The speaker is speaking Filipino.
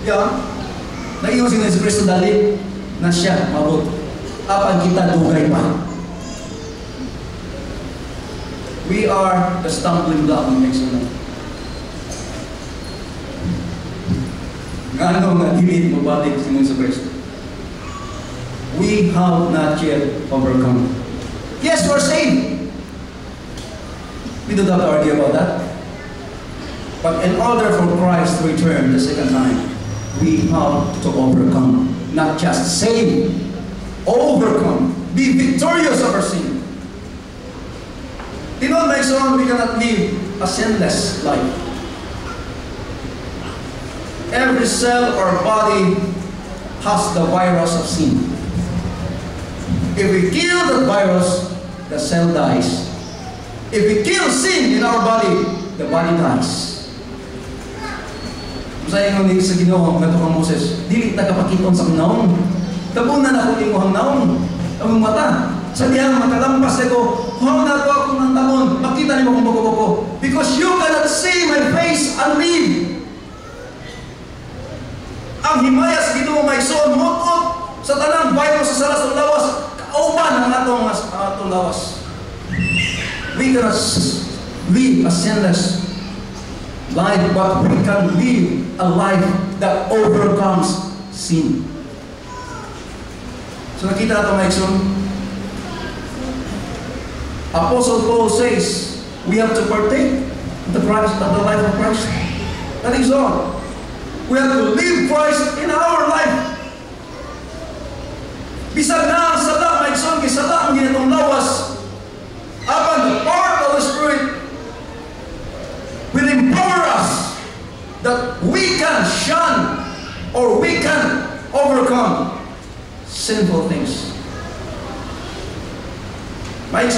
Yeah. Naiyon si Yesu Kristo dali na siya mabot. Apan kita dugay pa. We are the stumbling block ng Exodus. Ngano nga dili mabalik si Yesu Kristo. We have not yet overcome. Yes, we're saved. We don't have to argue about that. But in order for Christ to return the second time, we have to overcome. Not just save, overcome. Be victorious over sin. You know, my son, we cannot live a sinless life. Every cell or body has the virus of sin. If we kill the virus, the cell dies. If we kill sin in our body, the body dies. Masaya nga sa Ginoo nga kang Moses, dili tagapakita sa naong. Tabunan ako imong naong. Ang mata. Sa diyang makalampas ako, how na to ako ng tabon, makita niyo kung bago-bago. Because you cannot see my face and live. Ang himaya sa Ginoo may son, mutot sa tanang virus sa salas ng lawas, kauban ang atong lawas. We cannot live a sinless life, but we can live a life that overcomes sin. So nakita natin mga ikson, Apostle Paul says, we have to partake of the life of Christ. That is all. We have to live Christ in our life. Bisag na ang sala, mga ikson, kisala ang ginatong lawas, upon the power of the Spirit will empower us that we can shun or we can overcome sinful things. Mike,